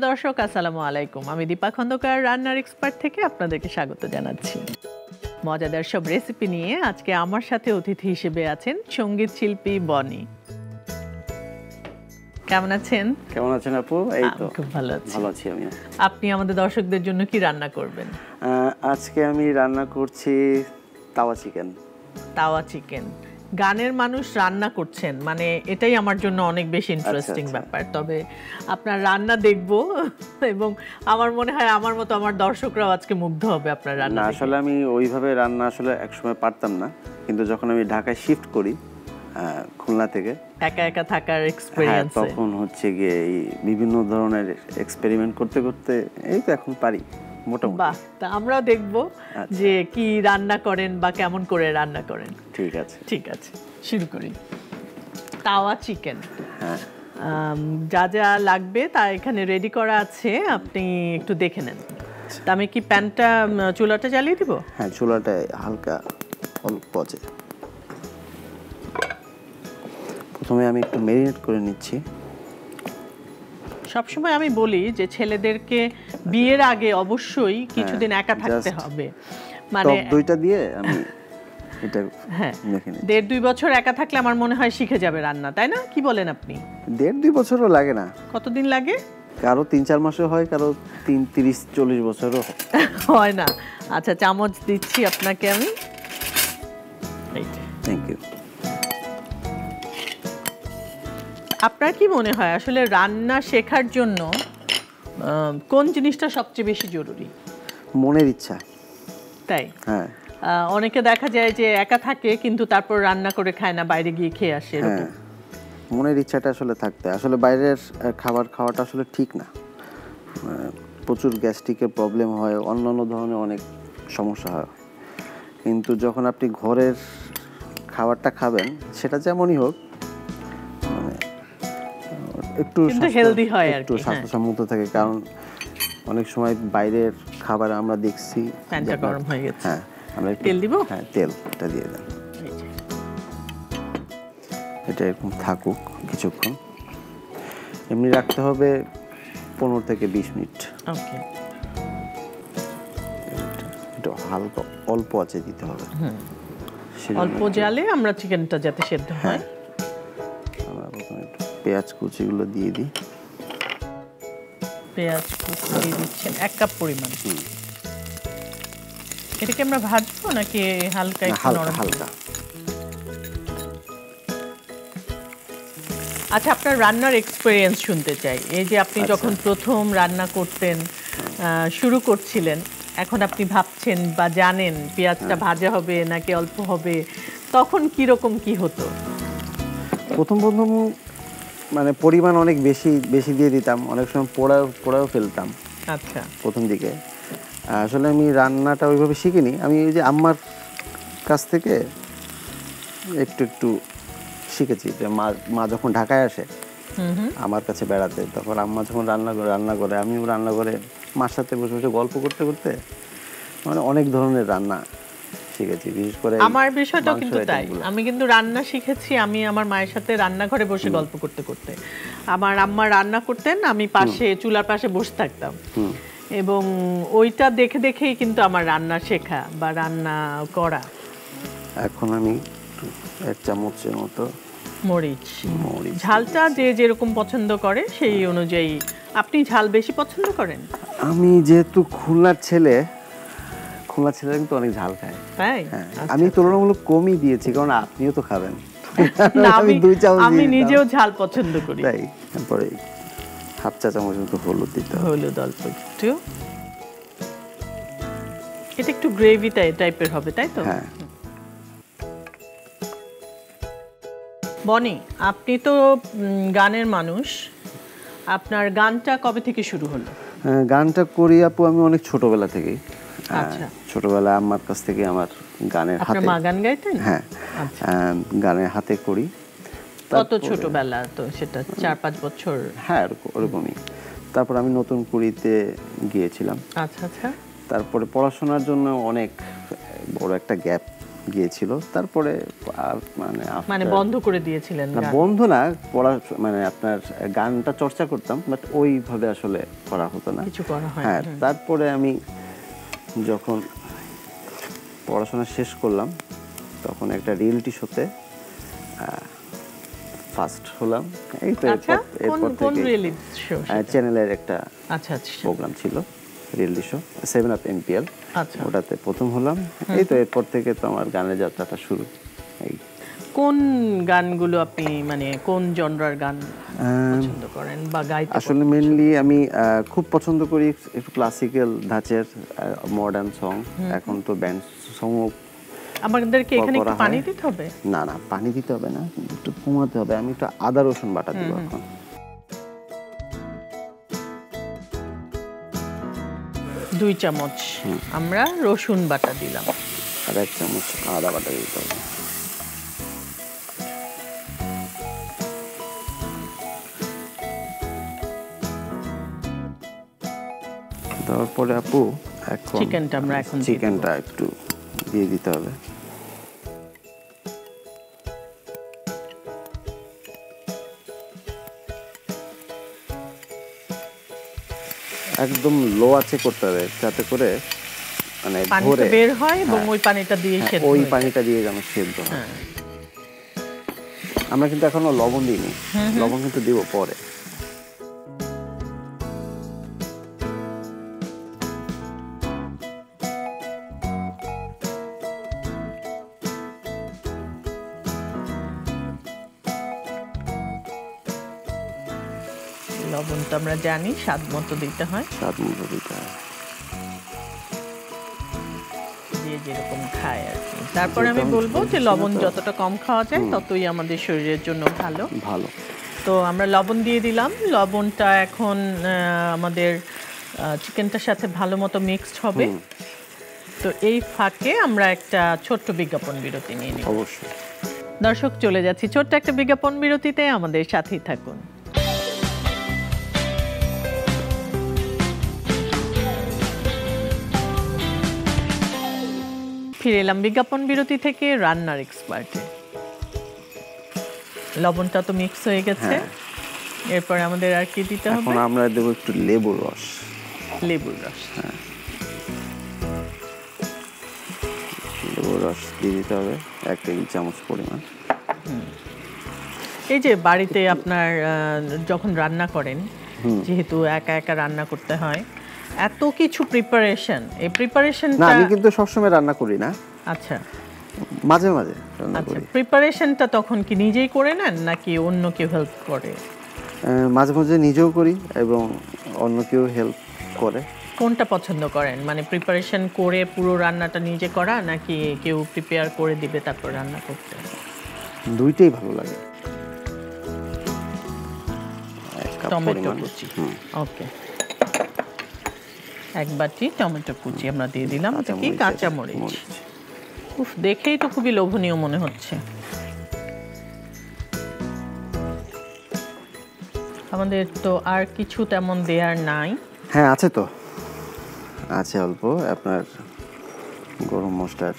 প্রিয় দর্শক আসসালামু আলাইকুম। আমি দীপা খন্দকার রান্নার এক্সপার্ট থেকে আপনাদেরকে স্বাগত জানাচ্ছি। মজাদার সব রেসিপি নিয়ে আজকে আমার সাথে অতিথি হিসেবে আছেন সঙ্গীত শিল্পী বনি। কেমন আছেন? কেমন আছেন আপু? এই তো খুব ভালো আছি। ভালো আছি আমি। আপনি আমাদের দর্শকদের জন্য কি রান্না করবেন? আজকে আমি রান্না করছি তাওয়া চিকেন। তাওয়া চিকেন। গানের মানুষ রান্না করছেন, মানে এটাই আমার জন্য অনেক বেশি ইন্টারেস্টিং ব্যাপার। তবে আপনার রান্না দেখব এবং আমার মনে হয় আমার মতো আমার দর্শকরাও আজকে মুগ্ধ হবে আপনার রান্না। আসলে আমি ওইভাবে রান্না আসলে একসময় পারতাম না, কিন্তু যখন আমি ঢাকায় শিফট করি খুলনা থেকে, একা একা থাকার এক্সপেরিয়েন্স, তখন হচ্ছে গিয়ে এই বিভিন্ন ধরনের এক্সপেরিমেন্ট করতে করতে এই তো এখন পারি মোটামুটি। বাহ, তা আমরাও দেখব যে কি রান্না করেন বা কেমন করে রান্না করেন। ঠিক আছে, ঠিক আছে, শুরু করি। তাওয়া চিকেন, হ্যাঁ, যা যা লাগবে তা এখানে রেডি করা আছে, আপনি একটু দেখে নেন। তা আমি কি প্যানটা চুলাটা জ্বালিয়ে দিব? হ্যাঁ, চুলাটা হালকা অল্প আছে। প্রথমে আমি একটু ম্যারিনেট করে নিচ্ছি। সবসময় আমি বলি যে ছেলেদেরকে বিয়ের আগে অবশ্যই কিছুদিন একা থাকতে হবে, মানে দুইটা দিয়ে আমি এটা হ্যাঁ, দেখে নিই। 1.5-2 বছর একা থাকলে আমার মনে হয় শিখে যাবে রান্না, তাই না? কি বলেন আপনি? 1.5-2 বছরও লাগে না। কতদিন লাগে? কারো 3-4 মাসে হয়, কারো 30-40 বছরও হয় না। আচ্ছা, চামচ দিচ্ছি আপনাকে আমি। Thank you. আপনার কি মনে হয় আসলে রান্না শেখার জন্য কোন জিনিসটা সবচেয়ে বেশি জরুরি? মনের ইচ্ছা। তাই? হ্যাঁ, অনেকে দেখা যায় যে একা থাকে কিন্তু তারপর রান্না করে খায় না, বাইরে গিয়ে খেয়ে আসে। হ্যাঁ, মনের ইচ্ছাটা আসলে থাকতে। আসলে বাইরের খাবার খাওয়াটা আসলে ঠিক না। প্রচুর গ্যাস্ট্রিকের প্রবলেম হয়, অন্যান্য ধরনের অনেক সমস্যা হয়। কিন্তু যখন আপনি ঘরের খাবারটা খাবেন, সেটা যেমনই হোক, একটু হেলদি হয়, একটু স্বাস্থ্যসম্মত থাকে। কারণ অনেক সময় বাইরের খাবার আমরা দেখছি প্যানটা গরম হয়ে গেছে। হ্যাঁ, আমরা তেল দিব? হ্যাঁ, তেলটা দিয়ে দেন। এটা এরকম থাকুক কিছুক্ষণ, এমনি রাখতে হবে 15 থেকে 20 মিনিট। ওকে, এটা হালকা অল্প আছে দিতে হবে। অল্প জালে আমরা চিকেনটা যাতে সেদ্ধ হয়। আমরা প্রথমে একটু পেঁয়াজ কুচিগুলো দিয়ে দিই। পেঁয়াজ কুচি দিয়ে দিচ্ছেন 1 কাপ পরিমাণ। এটাকে আমরা ভাজবো নাকি হালকা একটু নরম? হালকা। আচ্ছা, আপনার রান্নার এক্সপেরিয়েন্স শুনতে চাই। এই যে আপনি যখন প্রথম রান্না করতেন, শুরু করছিলেন, এখন আপনি ভাবছেন বা জানেন পেঁয়াজটা ভাজা হবে নাকি অল্প হবে, তখন কি রকম কি হতো? প্রথম মানে পরিমাণ অনেক বেশি দিয়ে দিতাম, অনেক সময় পোড়াও ফেলতাম। আচ্ছা, প্রথম দিকে আসলে আমি রান্নাটা ওইভাবে শিখিনি। আমি ওই যে আম্মার কাছ থেকে একটু শিখেছি। যে মা যখন ঢাকায় আসে আমার কাছে বেড়াতে, তখন আম্মা যখন রান্না করে আমিও রান্না করে মার সাথে বসে বসে গল্প করতে করতে মানে অনেক ধরনের রান্না শিখেছি। বিশেষ করে আমার বিষয়টাও কিন্তু তাই। আমি কিন্তু রান্না শিখেছি আমি আমার মায়ের সাথে রান্নাঘরে বসে গল্প করতে করতে। আমার আম্মা রান্না করতেন, আমি পাশে চুলার পাশে বসে থাকতাম, এবং ওইটা দেখে দেখেই কিন্তু আমার রান্না শেখা বা রান্না করা। এখন আমি 1 চামচের মতো মরিচ, ঝালটা যে যেরকম পছন্দ করে সেই অনুযায়ী। আপনি ঝাল বেশি পছন্দ করেন? আমি যেহেতু খুলনার ছেলে কিন্তু অনেক ঝাল খায়। তাই? আমি তুলনামূলক কমই দিয়েছি, কারণ আপনিও তো খাবেন। আমি নিজেও ঝাল পছন্দ করি। তাই তারপরে 1/2 চা চামচ মতো হলুদ দিতে হবে। হলুদ অল্প একটু। এটা একটু গ্রেভি টাইপের হবে, তাই তো? হ্যাঁ। বনি, আপনি তো গানের মানুষ, আপনার গানটা কবে থেকে শুরু হলো? গানটা করি আপু আমি অনেক ছোটবেলা থেকেই। আচ্ছা, ছোটবেলা আম্মার কাছ থেকে আমার গানের হাতে। আপনার মা গান গাইতেন? হ্যাঁ, গানের হাতে করি। কত ছোটবেলা? তো সেটা 4-5 বছর? হ্যাঁ, ওরকমই। তারপর আমি নতুন কুড়িতে গিয়েছিলাম। আচ্ছা আচ্ছা। তারপরে পড়াশোনার জন্য অনেক বড় একটা গ্যাপ গিয়েছিল, তারপরে আর মানে মানে বন্ধ করে দিয়েছিলেন না, গান? বন্ধু না, পড়া মানে আপনার গানটা চর্চা করতাম, বাট ওইভাবে আসলে করা হতো না। কিছু করা হয় হ্যাঁ, তারপরে আমি যখন পড়াশোনা শেষ করলাম তখন একটা রিয়েলিটি শোতে ফার্স্ট হলাম। এই তো আচ্ছা, এরপর কোন থেকে রিয়েলিটি শো? চ্যানেলের একটা আচ্ছা আচ্ছা প্রোগ্রাম ছিল, রিয়েলিটি শো 7 আপ এমপিএল, আচ্ছা। ওটাতে প্রথম হলাম। এই তো এরপর থেকে তো আমার গানের যাত্রাটা শুরু। এই কোন গানগুলো আপনি মানে কোন জনরার গান পছন্দ করেন বা গাইতে? আসলে মেইনলি আমি খুব পছন্দ করি একটু ক্লাসিক্যাল ধাঁচের মডার্ন সং। এখন তো ব্যান্ড সং আমাদেরকে এখানে একটু পানি দিতে হবে? না না, পানি দিতে হবে না, একটু কমাতে হবে। আমি একটু আদা রসুন বাটা দিব এখন। 2 চামচ আমরা রসুন বাটা দিলাম, আর 1 চামচ আদা বাটা দিতে হবে। তারপরে আপু এখন চিকেনটা আমরা এখন দিয়ে চিকেনটা একটু দিয়ে দিতে হবে। একদম লো আছে করতে হবে, যাতে করে মানে পানিটা ধরে বের হয় এবং ওই পানিটা দিয়ে সেদ্ধ ওই হয়। পানিটা দিয়ে যেন সেদ্ধ হয়। আমরা কিন্তু এখনো লবণ দিইনি, লবণ কিন্তু দিব পরে। লবণ তো আমরা জানি স্বাদ মতো দিতে হয়, স্বাদ মতো দিতে হয়, যে যেরকম খায় আর কি। তারপরে আমি বলবো যে লবণ যতটা কম খাওয়া যায় ততই আমাদের শরীরের জন্য ভালো। ভালো। তো আমরা লবণ দিয়ে দিলাম। লবণটা এখন আমাদের চিকেনটার সাথে ভালো মতো মিক্সড হবে। তো এই ফাঁকে আমরা একটা ছোট্ট বিজ্ঞাপন বিরতি নিয়ে নিই। অবশ্যই। দর্শক, চলে যাচ্ছি ছোট্ট একটা বিজ্ঞাপন বিরতিতে, আমাদের সাথেই থাকুন। ফিরে এলাম বিজ্ঞাপন বিরতি থেকে রান্নার এক্সপার্টে। লবণটা তো মিক্স হয়ে গেছে, এরপরে আমাদের আর কি দিতে হবে? এখন আমরা দেব একটু লেবুর রস। লেবুর রস। লেবুর রস দিয়ে দিতে হবে 1 টেবিল চামচ পরিমাণ। এই যে বাড়িতে আপনার যখন রান্না করেন, যেহেতু একা একা রান্না করতে হয়, এত কিছু প্রিপারেশন, এই প্রিপারেশনটা না, আমি কিন্তু সবসময় রান্না করি না। আচ্ছা মাঝে মাঝে রান্না আচ্ছা, করি। প্রিপারেশনটা তখন কি নিজেই করে নেন নাকি অন্য কেউ হেল্প করে? মাঝে মাঝে নিজেও করি এবং অন্য কেউ হেল্প করে। কোনটা পছন্দ করেন, মানে প্রিপারেশন করে পুরো রান্নাটা নিজে করা নাকি কেউ প্রিপেয়ার করে দিবে তারপর রান্না করতে? দুইটাই ভালো লাগে। টমেটো কুচি, ওকে, 1 বাটি টমেটো কুচি আমরা দিয়ে দিলাম। এটা কি কাঁচা মরিচ? উফ, দেখেই তো খুবই লোভনীয় মনে হচ্ছে। আমাদের তো আর কিছু তেমন দেয়ার নাই। হ্যাঁ, আছে তো, আছে অল্প আপনার গরম মশলার।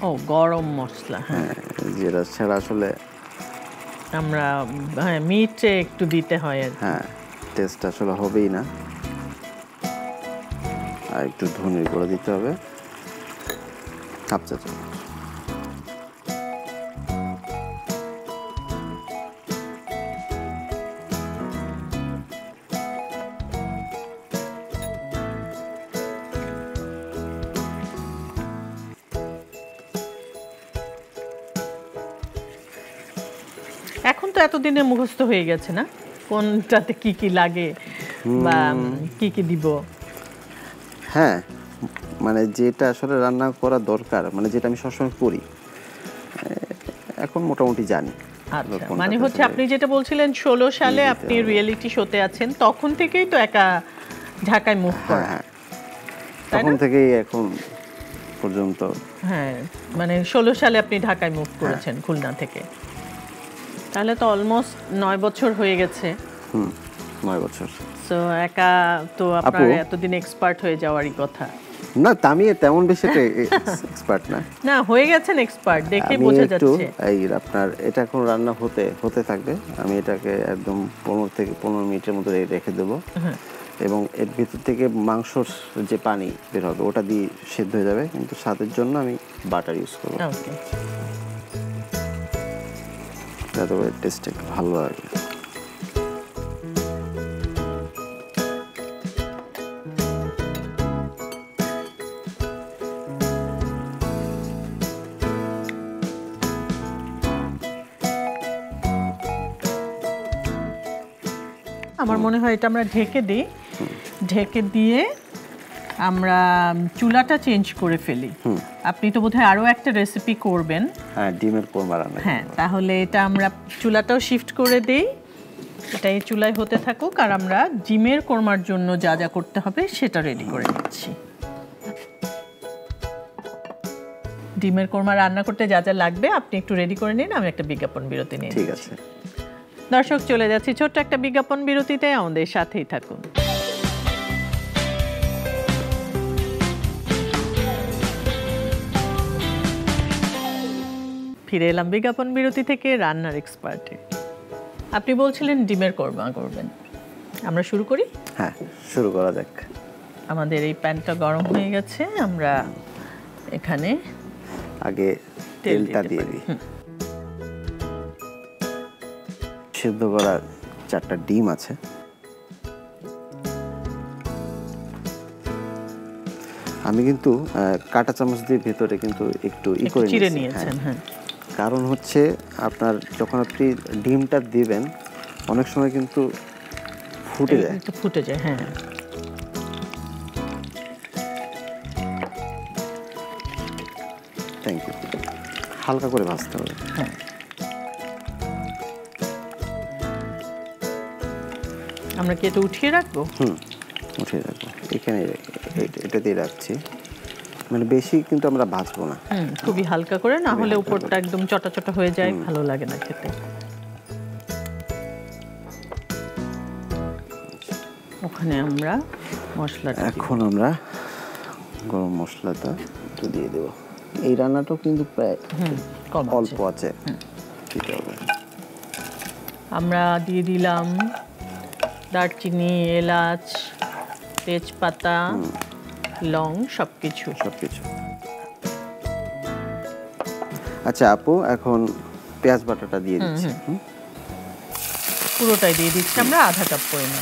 ও, গরম মশলা। হ্যাঁ, যেটা ছাড়া আসলে আমরা মিটে একটু দিতে হয় আর কি। হ্যাঁ, টেস্ট আসলে হবেই না। আর একটু ধনের গুঁড়ো দিতে হবে 1/2 চা চামচ। এখন তো এতদিনে মুখস্থ হয়ে গেছে না কোনটাতে কি কি লাগে বা কি কি দিব? হ্যাঁ, মানে যেটা আসলে রান্না করা দরকার, মানে যেটা আমি সবসময় করি, এখন মোটামুটি জানি। আচ্ছা, মানে হচ্ছে আপনি যেটা বলছিলেন 16 সালে আপনি রিয়েলিটি শোতে আছেন, তখন থেকেই তো একা ঢাকায় মুভ করা। হ্যাঁ, তখন থেকেই এখন পর্যন্ত। হ্যাঁ, মানে 16 সালে আপনি ঢাকায় মুভ করেছেন খুলনা থেকে, তাহলে তো অলমোস্ট 9 বছর হয়ে গেছে। 9 বছর। সো একা তো আপনার এতদিন এক্সপার্ট হয়ে যাওয়ারই কথা। না আমি তেমন বেশি এক্সপার্ট না। না হয়ে গেছেন এক্সপার্ট, দেখে আমি বোঝা একটু যাচ্ছে। এই আপনার এটা এখন রান্না হতে থাকবে, আমি এটাকে একদম 15 থেকে 15 মিনিটের মতো রেখে দেবো। এবং এর ভিতর থেকে মাংসর যে পানি বের হবে ওটা দিয়ে সেদ্ধ হয়ে যাবে, কিন্তু স্বাদের জন্য আমি বাটার ইউজ করবো, ওকে। যাতে করে টেস্টটা একটু ভালো লাগে। আমার মনে হয় এটা আমরা ঢেকে দিই, ঢেকে দিয়ে আমরা চুলাটা চেঞ্জ করে ফেলি। আপনি তো বোধহয় আরো একটা রেসিপি করবেন। হ্যাঁ, ডিমের কোরমা রান্না। হ্যাঁ, তাহলে এটা আমরা চুলাটাও শিফট করে দেই, এটা এই চুলায় হতে থাকুক, আর আমরা ডিমের কোরমার জন্য যা যা করতে হবে সেটা রেডি করে নিচ্ছি। ডিমের কোরমা রান্না করতে যা যা লাগবে আপনি একটু রেডি করে নিন, আমি একটা বিজ্ঞাপন বিরতি নিয়ে ঠিক আছে। দর্শক, চলে যাচ্ছি ছোট্ট একটা বিজ্ঞাপন বিরতিতে, আমাদের সাথেই থাকুন। ফিরে এলাম বিজ্ঞাপন বিরতি থেকে রান্নার এক্সপার্টে। আপনি বলছিলেন ডিমের কোরমা করবেন, আমরা শুরু করি? হ্যাঁ, শুরু করা যাক। আমাদের এই প্যানটা গরম হয়ে গেছে, আমরা এখানে আগে তেলটা দিয়ে দিই। সিদ্ধ করা 4টা ডিম আছে, আমি কিন্তু কাঁটা চামচ দিয়ে ভেতরে কিন্তু একটু করে চিড়ে নিয়েছি। নিয়েছেন। হ্যাঁ, কারণ হচ্ছে আপনার যখন আপনি ডিমটা দিবেন অনেক সময় কিন্তু ফুটে যায়। একটু ফুটে যায়। হ্যাঁ, থ্যাংক ইউ। হালকা করে ভাজতে হবে। হ্যাঁ। আমরা কি এটা উঠিয়ে রাখবো? উঠিয়ে রাখবো, এখানে এটাতেই রাখছি, মানে বেশি কিন্তু আমরা ভাজবো না। খুবই হালকা করে, না হলে উপরটা একদম চটা চটা হয়ে যায়, ভালো লাগে না খেতে। ওখানে আমরা মশলাটা এখন আমরা গরম মশলাটা একটু দিয়ে দেবো। এই রান্নাটাও কিন্তু প্রায় অল্প আছে, দিতে হবে। আমরা দিয়ে দিলাম দারচিনি, এলাচ, তেজপাতা, লং, সবকিছু। আচ্ছা আপু, এখন পেঁয়াজ বাটাটা দিয়ে দিচ্ছি। পুরোটাই দিয়ে দিচ্ছি আমরা, আধা কাপ পরিমাণ।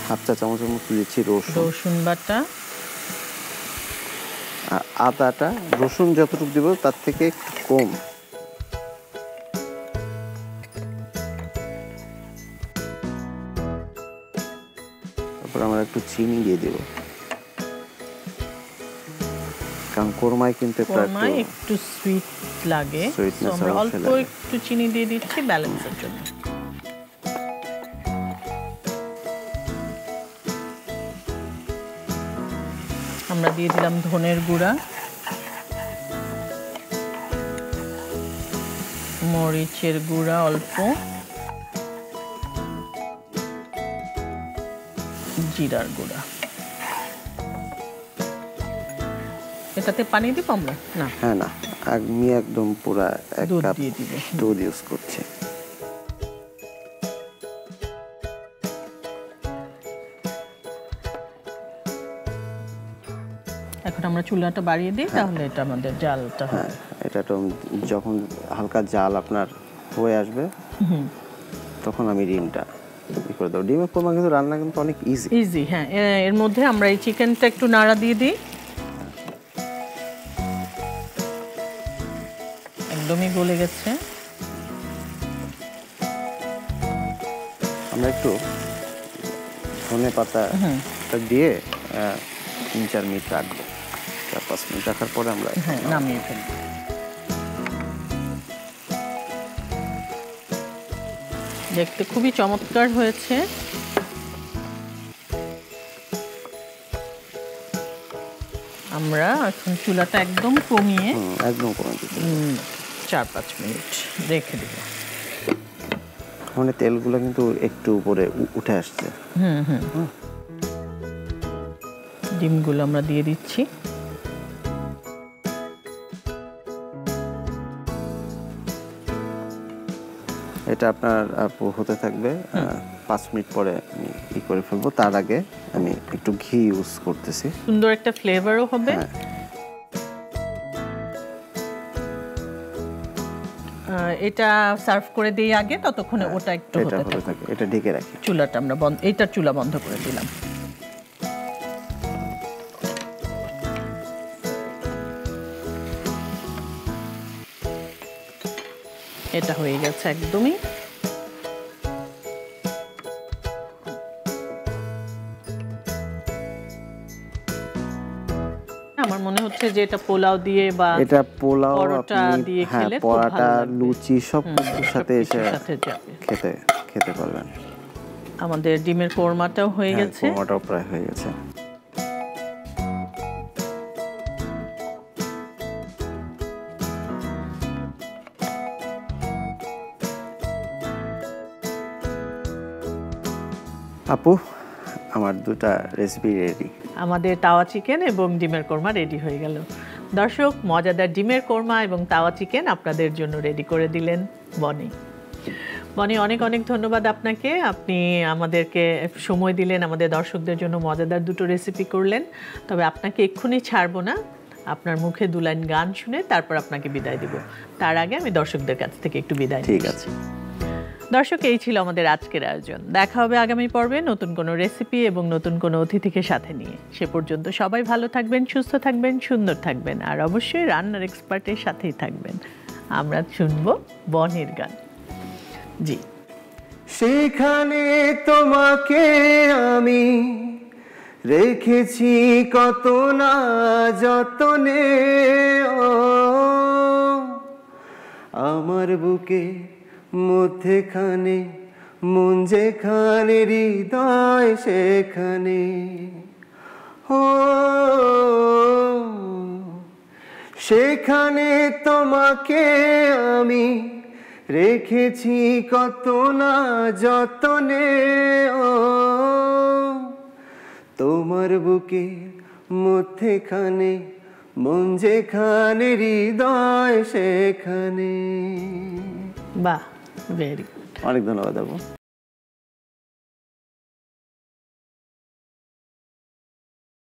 হাফ চা চামচের মতো দিচ্ছি রসুন বাটা, আর আদাটা রসুন যতটুকু দিব তার থেকে একটু কম। তারপর আমরা একটু চিনি দিয়ে দেব, কারণ কোরমায় কিন্তু একটু সুইট লাগে, আমরা অল্প একটু চিনি দিয়ে দিচ্ছি ব্যালেন্সের জন্য। আমরা দিয়ে দিলাম ধনের গুঁড়া, মরিচের গুঁড়া অল্প, জিরার গুঁড়া। এটাতে পানি দিব আমরা? না, হ্যাঁ না, আমি একদম পুরো এক কাপ দিয়ে দিব, দুধ ইউজ করছি। এখন আমরা চুলাটা বাড়িয়ে দিই, তাহলে এটা আমাদের জালটা হবে। হ্যাঁ, এটা তো যখন হালকা জাল আপনার হয়ে আসবে তখন আমি ডিমটা করে দেবো। ডিমের কোরমা কিন্তু রান্না কিন্তু অনেক ইজি। হ্যাঁ, এর মধ্যে আমরা এই চিকেনটা একটু নাড়া দিয়ে দিই, একদমই গলে গেছে। আমরা একটু ধনে পাতা দিয়ে 3-4 মিনিট রাখবো, 4-5 মিনিট রাখার পরে আমরা নামিয়ে ফেলব। দেখতে খুবই চমৎকার হয়েছে। আমরা এখন চুলাটা একদম কমিয়ে 4-5 মিনিট রেখে দেব। মানে তেলগুলো কিন্তু একটু উপরে উঠে আসছে। ডিমগুলো আমরা দিয়ে দিচ্ছি। এটা আপনার আপু হতে থাকবে, 5 মিনিট পরে আমি করে ফেলবো। তার আগে আমি একটু ঘি ইউজ করতেছি, সুন্দর একটা ফ্লেভারও হবে। এটা সার্ভ করে দিই আগে, ততক্ষণে ওটা একটু হতে থাকে। এটা ঢেকে রাখি। চুলাটা আমরা এইটার চুলা বন্ধ করে দিলাম। এটা হয়ে গেছে একদমই। আমার মনে হচ্ছে যে এটা পোলাও দিয়ে বা এটা পোলাও পরোটা দিয়ে খেলে খুব ভালো পরোটা, লাগবে। লুচি সব কিছুর সাথে যাবে, খেতে পারবেন। আমাদের ডিমের কোরমাটাও হয়ে গেছে। কোরমাটাও প্রায় হয়ে গেছে। আপু, আমার দুটা রেসিপি রেডি। আমাদের তাওয়া চিকেন এবং ডিমের কোরমা রেডি হয়ে গেল। দর্শক, মজাদার ডিমের কোরমা এবং তাওয়া চিকেন আপনাদের জন্য রেডি করে দিলেন বনি। বনি, অনেক অনেক ধন্যবাদ আপনাকে। আপনি আমাদেরকে সময় দিলেন, আমাদের দর্শকদের জন্য মজাদার দুটো রেসিপি করলেন। তবে আপনাকে এক্ষুনি ছাড়বো না, আপনার মুখে 2 লাইন গান শুনে তারপর আপনাকে বিদায় দিব। তার আগে আমি দর্শকদের কাছ থেকে একটু বিদায় নিই। ঠিক আছে দর্শক, এই ছিল আমাদের আজকের আয়োজন। দেখা হবে আগামী পর্বে নতুন কোনো রেসিপি এবং নতুন কোনো অতিথিকে সাথে নিয়ে। সে পর্যন্ত সবাই ভালো থাকবেন, সুস্থ থাকবেন, সুন্দর থাকবেন, আর অবশ্যই রান্নার এক্সপার্টের সাথেই থাকবেন। আমরা শুনবো বনির গান। জি। সেখানে তোমাকে আমি রেখেছি কত না যতনে, আমার বুকে মধ্যেখানে মন যেখানে, হৃদয় সেখানে। ও সেখানে তোমাকে আমি রেখেছি কত না যতনে, ও তোমার বুকে মধ্যেখানে মন যেখানে, হৃদয় সেখানে। বাহ, ভেরি গুড। অনেক ধন্যবাদ আপু।